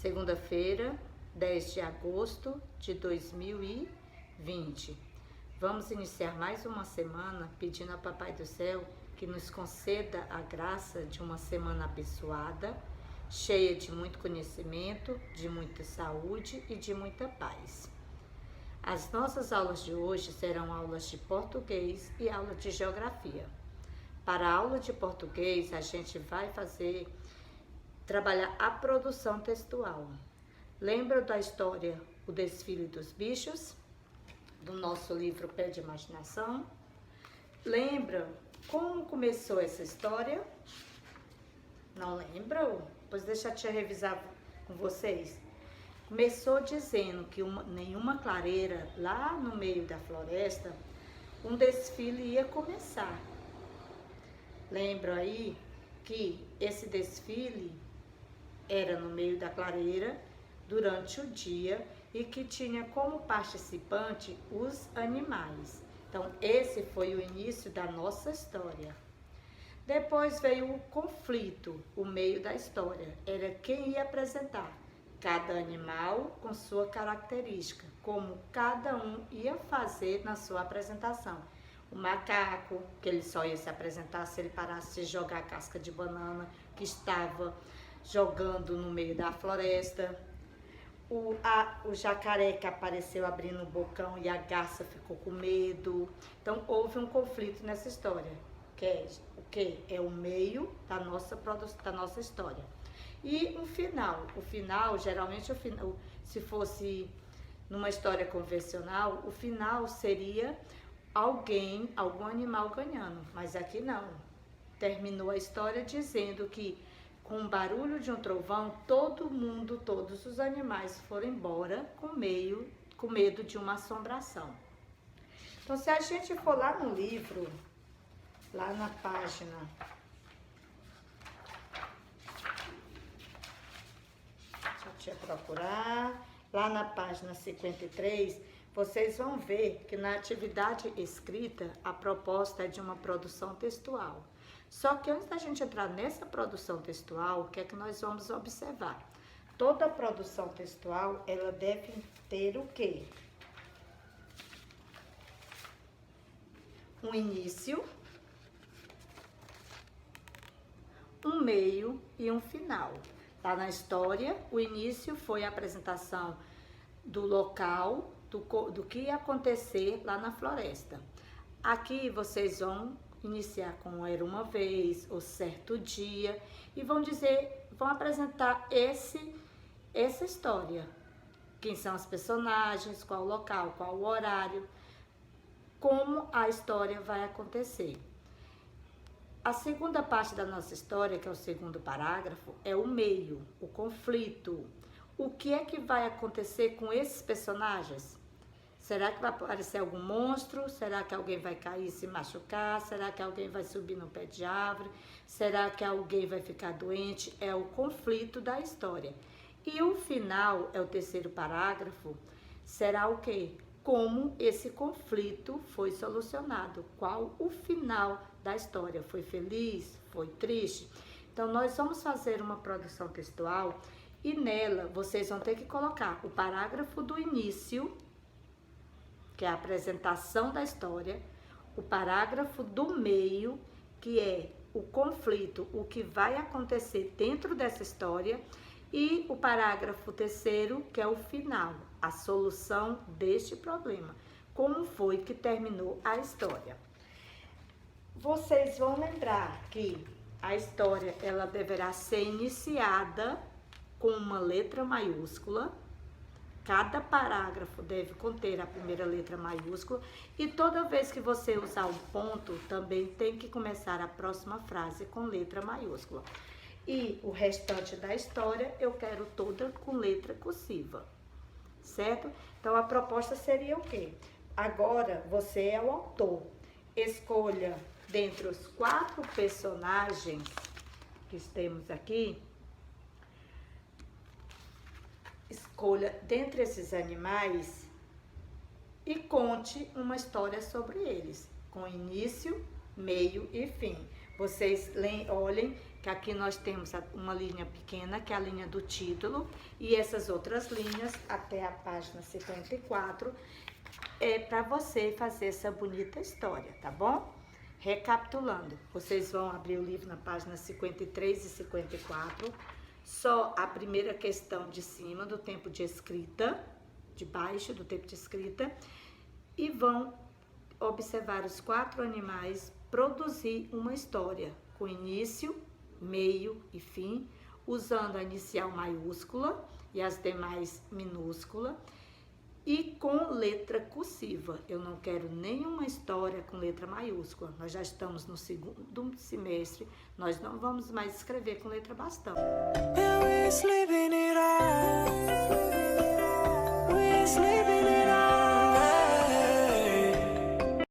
Segunda-feira, 10 de agosto de 2020. Vamos iniciar mais uma semana pedindo ao Papai do Céu que nos conceda a graça de uma semana abençoada, cheia de muito conhecimento, de muita saúde e de muita paz. As nossas aulas de hoje serão aulas de português e aula de geografia. Para a aula de português, a gente vai trabalhar a produção textual. Lembra da história O Desfile dos Bichos, do nosso livro Pé de Imaginação? Lembra como começou essa história? Não lembram? Pois deixa eu te revisar com vocês. Começou dizendo que nenhuma clareira, lá no meio da floresta, um desfile ia começar. Lembra aí que esse desfile era no meio da clareira, durante o dia, e que tinha como participante os animais. Então, esse foi o início da nossa história. Depois veio o conflito, o meio da história. Era quem ia apresentar. Cada animal com sua característica, como cada um ia fazer na sua apresentação. O macaco, que ele só ia se apresentar se ele parasse de jogar a casca de banana que estava jogando no meio da floresta. O jacaré que apareceu abrindo o bocão e a garça ficou com medo. Então, houve um conflito nessa história, que é o que? É o meio da nossa história. E um final. O final, geralmente, se fosse numa história convencional, o final seria algum animal ganhando. Mas aqui não. Terminou a história dizendo que, com o barulho de um trovão, todos os animais foram embora com medo de uma assombração. Então, se a gente for lá no livro, lá na página... Deixa eu procurar. Lá na página 53, vocês vão ver que na atividade escrita, a proposta é de uma produção textual. Só que antes da gente entrar nessa produção textual, o que é que nós vamos observar? Toda produção textual, ela deve ter o quê? Um início, um meio e um final. Lá na história, o início foi a apresentação do local, do que ia acontecer lá na floresta. Aqui vocês vão iniciar com Era Uma Vez, ou Certo Dia, e vão apresentar essa história. Quem são os personagens, qual o local, qual o horário, como a história vai acontecer. A segunda parte da nossa história, que é o segundo parágrafo, é o meio, o conflito. O que é que vai acontecer com esses personagens? Será que vai aparecer algum monstro? Será que alguém vai cair e se machucar? Será que alguém vai subir no pé de árvore? Será que alguém vai ficar doente? É o conflito da história. E o final, é o terceiro parágrafo, será o quê? Como esse conflito foi solucionado. Qual o final da história? Foi feliz? Foi triste? Então, nós vamos fazer uma produção textual e nela vocês vão ter que colocar o parágrafo do início, que é a apresentação da história, o parágrafo do meio, que é o conflito, o que vai acontecer dentro dessa história, e o parágrafo terceiro, que é o final, a solução deste problema. Como foi que terminou a história? Vocês vão lembrar que a história ela deverá ser iniciada com uma letra maiúscula. Cada parágrafo deve conter a primeira letra maiúscula e toda vez que você usar um ponto, também tem que começar a próxima frase com letra maiúscula. E o restante da história eu quero toda com letra cursiva, certo? Então, a proposta seria o quê? Agora, você é o autor. Escolha dentre os 4 personagens que temos aqui, escolha dentre esses animais e conte uma história sobre eles, com início, meio e fim. Vocês olhem que aqui nós temos uma linha pequena, que é a linha do título, e essas outras linhas, até a página 54, é para você fazer essa bonita história, tá bom? Recapitulando, vocês vão abrir o livro na página 53 e 54, só a primeira questão de cima do tempo de escrita, de baixo do tempo de escrita, e vão observar os 4 animais produzir uma história com início, meio e fim, usando a inicial maiúscula e as demais minúscula e com letra cursiva. Eu não quero nenhuma história com letra maiúscula. Nós já estamos no segundo semestre, nós não vamos mais escrever com letra bastão.